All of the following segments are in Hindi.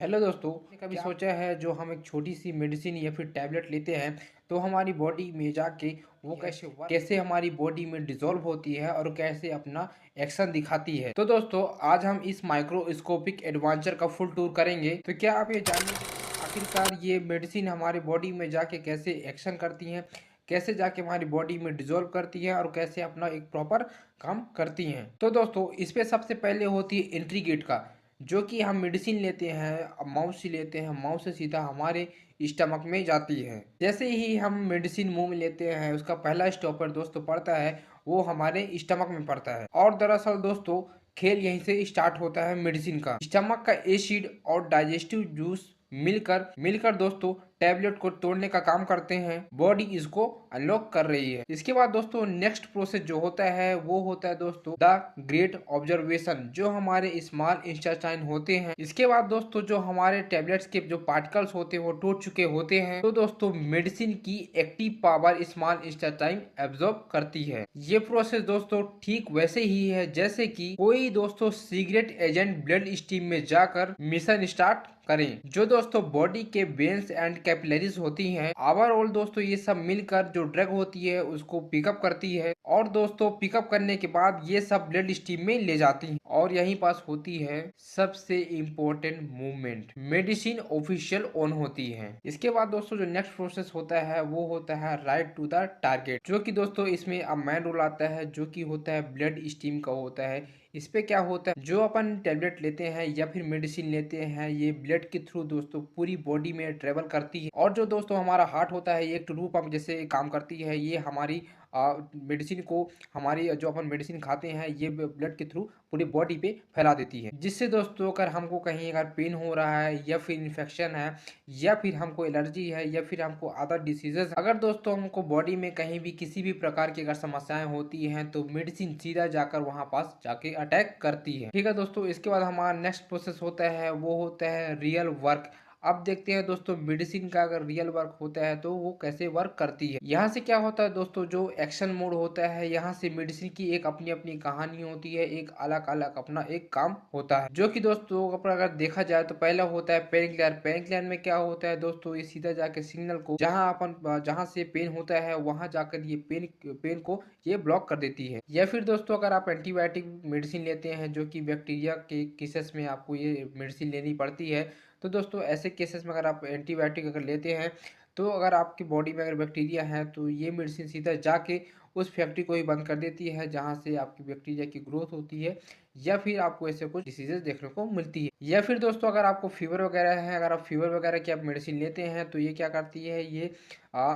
हेलो दोस्तों, आपने कभी सोचा है जो हम एक छोटी सी मेडिसिन या फिर टैबलेट लेते हैं तो हमारी बॉडी में जाके वो कैसे हमारी बॉडी में डिसॉल्व होती है और कैसे अपना एक्शन दिखाती है। तो दोस्तों आज हम इस माइक्रोस्कोपिक एडवेंचर का फुल टूर करेंगे। तो क्या आप ये जानने आखिरकार ये मेडिसिन हमारे बॉडी में जाके कैसे एक्शन करती हैं, कैसे जाके हमारी बॉडी में डिसॉल्व करती है और कैसे अपना एक प्रॉपर काम करती हैं। तो दोस्तों इस पे सबसे पहले होती है एंट्री गेट का, जो कि हम मेडिसिन लेते हैं, माउथ से लेते हैं, माउथ से सीधा हमारे स्टमक में जाती है। जैसे ही हम मेडिसिन मुंह में लेते हैं उसका पहला स्टॉपर दोस्तों पड़ता है वो हमारे स्टमक में पड़ता है। और दरअसल दोस्तों खेल यहीं से स्टार्ट होता है मेडिसिन का। स्टमक का एसिड और डाइजेस्टिव जूस मिलकर मिलकर दोस्तों टैबलेट को तोड़ने का काम करते हैं। बॉडी इसको अनलॉक कर रही है। इसके बाद दोस्तों नेक्स्ट प्रोसेस जो होता है वो होता है दोस्तों द ग्रेट ऑब्जर्वेशन, जो हमारे स्मॉल इंटेस्टाइन होते हैं। इसके बाद दोस्तों जो हमारे टैबलेट्स के जो पार्टिकल्स होते हैं वो टूट चुके होते हैं, तो दोस्तों मेडिसिन की active power small intestine absorb करती है। ये प्रोसेस दोस्तों ठीक वैसे ही है जैसे कि कोई दोस्तों सीक्रेट एजेंट ब्लड स्ट्रीम में जाकर मिशन स्टार्ट करें, जो दोस्तों बॉडी के वेन्स एंड कैपिलरीज होती हैं। ओवरऑल दोस्तों ये सब मिलकर जो ड्रग होती है उसको पिकअप करती है और दोस्तों पिकअप करने के बाद ये सब ब्लड स्ट्रीम में ले जाती हैं और यहीं पास होती है सबसे important movement, medicine official on होती है। इसके बाद दोस्तों जो नेक्स्ट प्रोसेस होता है वो होता है राइट टू द टारगेट, जो कि दोस्तों इसमें अब मेन रोल आता है, जो कि होता है ब्लड स्ट्रीम का होता है। इस पे क्या होता है, जो अपन टेबलेट लेते हैं या फिर मेडिसिन लेते हैं ये ब्लड के थ्रू दोस्तों पूरी बॉडी में ट्रेवल करती है। और जो दोस्तों हमारा हार्ट होता है ये एक ट्रू पंप जैसे काम करती है। ये हमारी मेडिसिन को, हमारी जो अपन मेडिसिन खाते हैं ये ब्लड के थ्रू पूरी बॉडी पे फैला देती है, जिससे दोस्तों अगर हमको कहीं अगर पेन हो रहा है या फिर इन्फेक्शन है या फिर हमको एलर्जी है या फिर हमको अदर डिसीजेस, अगर दोस्तों हमको बॉडी में कहीं भी किसी भी प्रकार की अगर समस्याएं होती हैं तो मेडिसिन सीधा जाकर वहां पास जाके अटैक करती है। ठीक है दोस्तों, इसके बाद हमारा नेक्स्ट प्रोसेस होता है वो होता है रियल वर्क। अब देखते हैं दोस्तों मेडिसिन का अगर रियल वर्क होता है तो वो कैसे वर्क करती है। यहाँ से क्या होता है दोस्तों, जो एक्शन मोड होता है यहाँ से मेडिसिन की एक अपनी अपनी कहानी होती है, एक अलग अलग अपना एक काम होता है। जो कि दोस्तों अगर देखा जाए तो पहला होता है पेन किलर। पेन किलर में क्या होता है दोस्तों, ये सीधा जाके सिग्नल को जहाँ से पेन होता है वहां जाकर ये पेन को ये ब्लॉक कर देती है। या फिर दोस्तों अगर आप एंटीबायोटिक मेडिसिन लेते हैं जो कि बैक्टीरिया के केसेस में आपको ये मेडिसिन लेनी पड़ती है, तो दोस्तों ऐसे केसेस में अगर आप एंटीबायोटिक अगर लेते हैं तो अगर आपकी बॉडी में अगर बैक्टीरिया है तो ये मेडिसिन सीधा जाके उस फैक्ट्री को ही बंद कर देती है जहां से आपकी बैक्टीरिया की ग्रोथ होती है या फिर आपको ऐसे कुछ डिसीजेस देखने को मिलती है। या फिर दोस्तों अगर आपको फीवर वगैरह है, अगर आप फीवर वगैरह की आप मेडिसिन लेते हैं तो ये क्या करती है, ये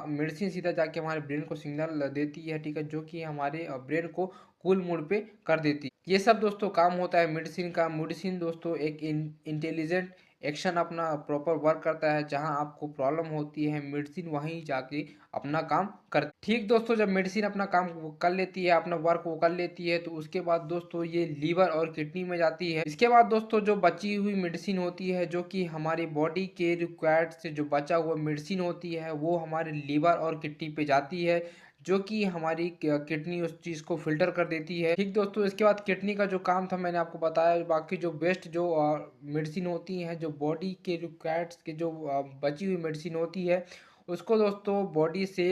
मेडिसिन सीधा जाके हमारे ब्रेन को सिग्नल देती है, ठीक है, जो कि हमारे ब्रेन को कूल मोड पे कर देती है। ये सब दोस्तों काम होता है मेडिसिन का। मेडिसिन दोस्तों एक इंटेलिजेंट एक्शन अपना प्रॉपर वर्क करता है। जहां आपको प्रॉब्लम होती है मेडिसिन वहीं जाके अपना काम कर, ठीक दोस्तों जब मेडिसिन अपना काम कर लेती है, अपना वर्क वो कर लेती है, तो उसके बाद दोस्तों ये लीवर और किडनी में जाती है। इसके बाद दोस्तों जो बची हुई मेडिसिन होती है, जो कि हमारी बॉडी के रिक्वायर्ड से जो बचा हुआ मेडिसिन होती है वो हमारे लीवर और किडनी पे जाती है, जो कि हमारी किडनी उस चीज को फिल्टर कर देती है। ठीक दोस्तों, इसके बाद किडनी का जो काम था मैंने आपको बताया। बाकी जो बेस्ट जो मेडिसिन होती है, जो बॉडी के रिक्वायर्ड्स के जो बची हुई मेडिसिन होती है उसको दोस्तों बॉडी से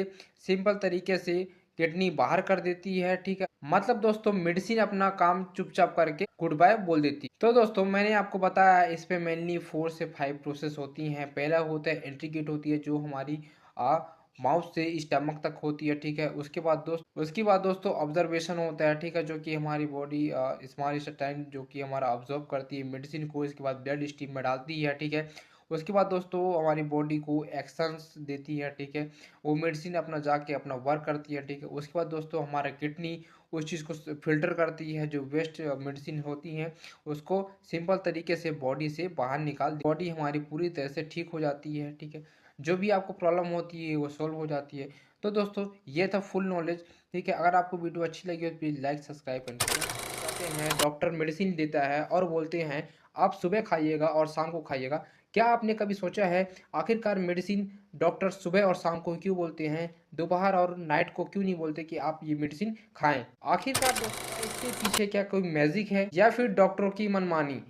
सिंपल तरीके से किडनी बाहर कर देती है। ठीक है, मतलब दोस्तों मेडिसिन अपना काम चुपचाप करके गुड बाय बोल देती है। तो दोस्तों मैंने आपको बताया इस पे मेनली 4 से 5 प्रोसेस होती हैं। पहला होता है एंट्री गेट होती है जो हमारी माउथ से स्टमक तक होती है। ठीक है, उसके बाद दोस्तों ऑब्जर्वेशन होता है, ठीक है, जो कि हमारी बॉडी स्मॉल इंटेस्टाइन जो कि हमारा ऑब्जर्व करती है मेडिसिन को, इसके बाद ब्लड स्ट्रीम में डालती है। ठीक है, उसके बाद दोस्तों हमारी बॉडी को एक्शंस देती है। ठीक है, वो मेडिसिन अपना जाके अपना वर्क करती है। ठीक है, उसके बाद दोस्तों हमारा किडनी उस चीज़ को फिल्टर करती है, जो वेस्ट मेडिसिन होती हैं उसको सिंपल तरीके से बॉडी से बाहर निकाल, बॉडी हमारी पूरी तरह से ठीक हो जाती है। ठीक है, जो भी आपको प्रॉब्लम होती है वो सॉल्व हो जाती है। तो दोस्तों ये था फुल नॉलेज। ठीक है, अगर आपको वीडियो अच्छी लगी हो तो प्लीज़ लाइक सब्सक्राइब करें। कहते हैं डॉक्टर मेडिसिन देता है और बोलते हैं आप सुबह खाइएगा और शाम को खाइएगा। क्या आपने कभी सोचा है आखिरकार मेडिसिन डॉक्टर सुबह और शाम को क्यों बोलते हैं, दोपहर और नाइट को क्यों नहीं बोलते कि आप ये मेडिसिन खाएं? आखिरकार दोस्तों इसके पीछे क्या कोई मैजिक है या फिर डॉक्टरों की मनमानी?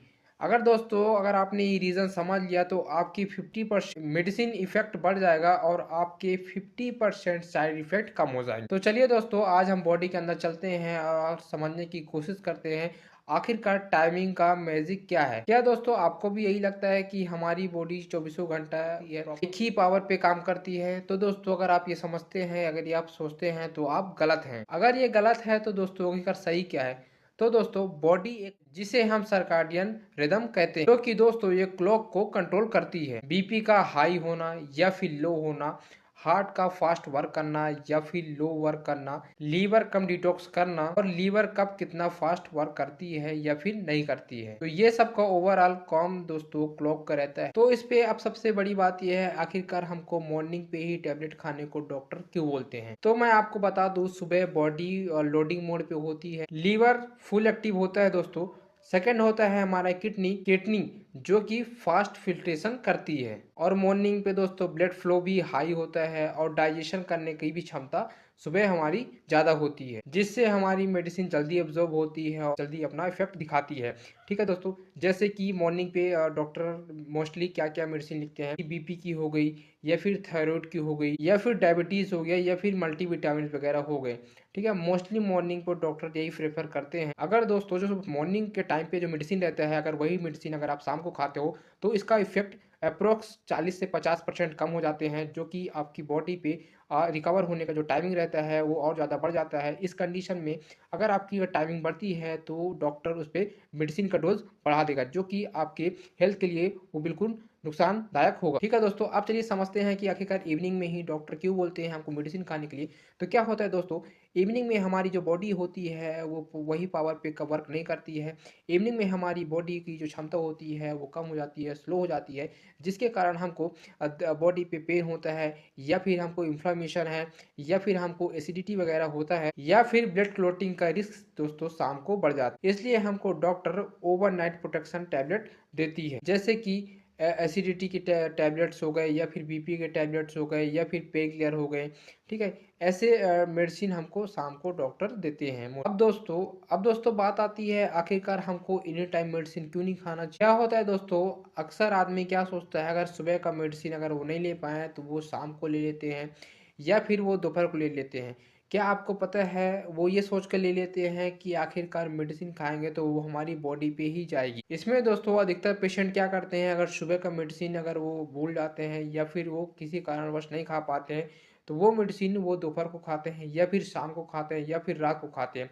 अगर दोस्तों अगर आपने ये रीज़न समझ लिया तो आपकी 50% मेडिसिन इफेक्ट बढ़ जाएगा और आपके 50% साइड इफेक्ट कम हो जाएंगे। तो चलिए दोस्तों आज हम बॉडी के अंदर चलते हैं और समझने की कोशिश करते हैं आखिरकार टाइमिंग का मैजिक क्या है। क्या दोस्तों आपको भी यही लगता है कि हमारी बॉडी चौबीसों घंटा एक ही पावर पे काम करती है? तो दोस्तों अगर आप ये समझते हैं, अगर ये आप सोचते हैं तो आप गलत हैं। अगर ये गलत है तो दोस्तों आखिरकार सही क्या है? तो दोस्तों बॉडी एक जिसे हम सर्काडियन रिदम कहते हैं, जो कि दोस्तों ये क्लॉक को कंट्रोल करती है। बीपी का हाई होना या फिर लो होना, हार्ट का फास्ट वर्क करना या फिर लो वर्क करना, लीवर कम डिटॉक्स करना और लीवर कब कितना फास्ट वर्क करती है या फिर नहीं करती है, तो ये सब का ओवरऑल काम दोस्तों क्लॉक का रहता है। तो इस पे अब सबसे बड़ी बात यह है आखिरकार हमको मॉर्निंग पे ही टेबलेट खाने को डॉक्टर क्यों बोलते हैं? तो मैं आपको बता दूं, सुबह बॉडी लोडिंग मोड पे होती है, लीवर फुल एक्टिव होता है दोस्तों। सेकंड होता है हमारा किडनी किडनी जो कि फास्ट फिल्ट्रेशन करती है, और मॉर्निंग पे दोस्तों ब्लड फ्लो भी हाई होता है और डाइजेशन करने की भी क्षमता सुबह हमारी ज़्यादा होती है, जिससे हमारी मेडिसिन जल्दी एब्जॉर्ब होती है और जल्दी अपना इफेक्ट दिखाती है। ठीक है दोस्तों, जैसे कि मॉर्निंग पे डॉक्टर मोस्टली क्या क्या मेडिसिन लिखते हैं कि बीपी की हो गई या फिर थायराइड की हो गई या फिर डायबिटीज़ हो गया या फिर मल्टीविटामिन वगैरह हो गए। ठीक है, मोस्टली मॉर्निंग पर डॉक्टर यही प्रेफर करते हैं। अगर दोस्तों जो मॉर्निंग के टाइम पे जो मेडिसिन रहता है, अगर वही मेडिसिन अगर आप शाम को खाते हो तो इसका इफेक्ट अप्रोक्स 40 से 50% कम हो जाते हैं, जो कि आपकी बॉडी पे रिकवर होने का जो टाइमिंग रहता है वो और ज़्यादा बढ़ जाता है। इस कंडीशन में अगर आपकी टाइमिंग बढ़ती है तो डॉक्टर उस पर मेडिसिन का डोज बढ़ा देगा, जो कि आपके हेल्थ के लिए वो बिल्कुल नुकसानदायक होगा। ठीक है दोस्तों, आप चलिए समझते हैं कि आखिरकार इवनिंग में ही डॉक्टर क्यों बोलते हैं हमको मेडिसिन खाने के लिए। तो क्या होता है दोस्तों, इवनिंग में हमारी जो बॉडी होती है वो वही पावर पे का वर्क नहीं करती है। इवनिंग में हमारी बॉडी की जो क्षमता होती है वो कम हो जाती है, स्लो हो जाती है, जिसके कारण हमको बॉडी पे पेन होता है या फिर हमको इन्फ्लामेशन है या फिर हमको एसिडिटी वगैरह होता है या फिर ब्लड क्लॉटिंग का रिस्क दोस्तों शाम को बढ़ जाता है। इसलिए हमको डॉक्टर ओवरनाइट प्रोटेक्शन टैबलेट देती है, जैसे कि एसिडिटी के टैबलेट्स हो गए या फिर बीपी के टैबलेट्स हो गए या फिर पेन क्लियर हो गए। ठीक है, ऐसे मेडिसिन हमको शाम को डॉक्टर देते हैं। अब दोस्तों बात आती है आखिरकार हमको एनी टाइम मेडिसिन क्यों नहीं खाना चाहिए। क्या होता है दोस्तों, अक्सर आदमी क्या सोचता है, अगर सुबह का मेडिसिन अगर वो नहीं ले पाए तो वो शाम को ले लेते हैं या फिर वो दोपहर को ले लेते हैं। क्या आपको पता है वो ये सोच कर ले लेते हैं कि आखिरकार मेडिसिन खाएंगे तो वो हमारी बॉडी पे ही जाएगी। इसमें दोस्तों अधिकतर पेशेंट क्या करते हैं, अगर सुबह का मेडिसिन अगर वो भूल जाते हैं या फिर वो किसी कारणवश नहीं खा पाते हैं तो वो मेडिसिन वो दोपहर को खाते हैं या फिर शाम को खाते हैं या फिर रात को खाते हैं।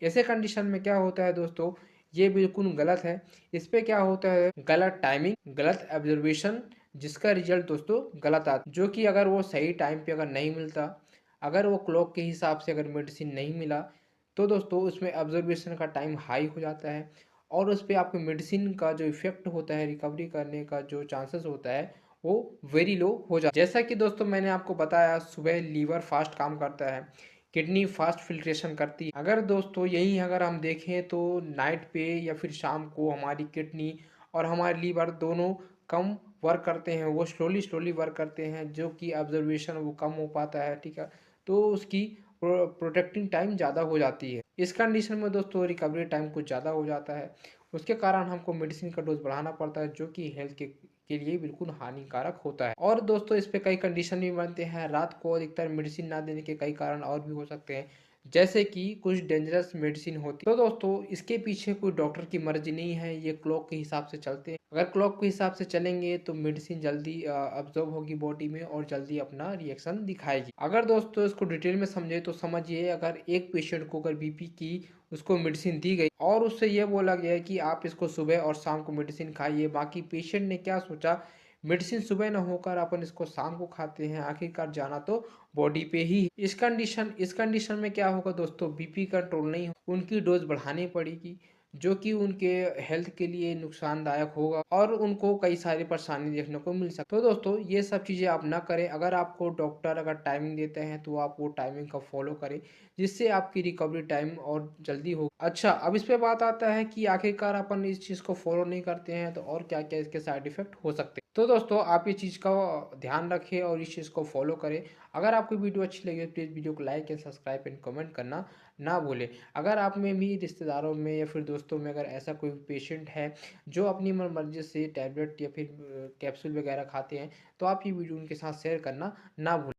ऐसे कंडीशन में क्या होता है दोस्तों, ये बिल्कुल गलत है। इस पे क्या होता है, गलत टाइमिंग, गलत ऑब्जर्वेशन, जिसका रिजल्ट दोस्तों गलत आता है, जो कि अगर वो सही टाइम पे अगर नहीं मिलता, अगर वो क्लॉक के हिसाब से अगर मेडिसिन नहीं मिला तो दोस्तों उसमें ऑब्जर्वेशन का टाइम हाई हो जाता है और उस पर आपके मेडिसिन का जो इफेक्ट होता है, रिकवरी करने का जो चांसेस होता है वो वेरी लो हो जाता है। जैसा कि दोस्तों मैंने आपको बताया, सुबह लीवर फास्ट काम करता है, किडनी फास्ट फिल्ट्रेशन करती है। अगर दोस्तों यही अगर हम देखें तो नाइट पे या फिर शाम को हमारी किडनी और हमारे लीवर दोनों कम वर्क करते हैं, वो स्लोली स्लोली वर्क करते हैं, जो कि ऑब्जर्वेशन वो कम हो पाता है। ठीक है, तो उसकी प्रोटेक्टिंग टाइम ज़्यादा हो जाती है। इस कंडीशन में दोस्तों रिकवरी टाइम कुछ ज़्यादा हो जाता है, उसके कारण हमको मेडिसिन का डोज बढ़ाना पड़ता है, जो कि हेल्थ के लिए बिल्कुल हानिकारक होता है। और दोस्तों इस पे कई कंडीशन भी बनते हैं, रात को अधिकतर मेडिसिन ना देने के कई कारण और भी हो सकते हैं, जैसे कि कुछ डेंजरस मेडिसिन होती है। तो दोस्तों इसके पीछे कोई डॉक्टर की मर्जी नहीं है, ये क्लॉक के हिसाब से चलते हैं। अगर क्लॉक के हिसाब से चलेंगे तो मेडिसिन जल्दी अब्जॉर्ब होगी बॉडी में और जल्दी अपना रिएक्शन दिखाएगी। अगर दोस्तों इसको डिटेल में समझे तो समझिए, अगर एक पेशेंट को अगर बीपी की उसको मेडिसिन दी गई और उससे ये बोला गया कि आप इसको सुबह और शाम को मेडिसिन खाइए, बाकी पेशेंट ने क्या सोचा, मेडिसिन सुबह ना होकर अपन इसको शाम को खाते हैं, आखिरकार जाना तो बॉडी पे ही। इस कंडीशन में क्या होगा दोस्तों, बीपी कंट्रोल नहीं, उनकी डोज बढ़ानी पड़ेगी, जो कि उनके हेल्थ के लिए नुकसानदायक होगा और उनको कई सारी परेशानी देखने को मिल सकती है। तो दोस्तों ये सब चीज़ें आप ना करें। अगर आपको डॉक्टर अगर टाइमिंग देते हैं तो आप वो टाइमिंग का फॉलो करें, जिससे आपकी रिकवरी टाइम और जल्दी हो। अच्छा, अब इस पे बात आता है कि आखिरकार अपन इस चीज़ को फॉलो नहीं करते हैं तो और क्या क्या इसके साइड इफेक्ट हो सकते हैं। तो दोस्तों आप ये चीज़ का ध्यान रखें और इस चीज़ को फॉलो करें। अगर आपको वीडियो अच्छी लगी तो प्लीज़ वीडियो को like and subscribe and comment करना ना भूलें। अगर आप में भी रिश्तेदारों में या फिर दोस्तों में अगर ऐसा कोई पेशेंट है जो अपनी मर्ज़ी से टैबलेट या फिर कैप्सूल वगैरह खाते हैं, तो आप ये वीडियो उनके साथ शेयर करना ना भूलें।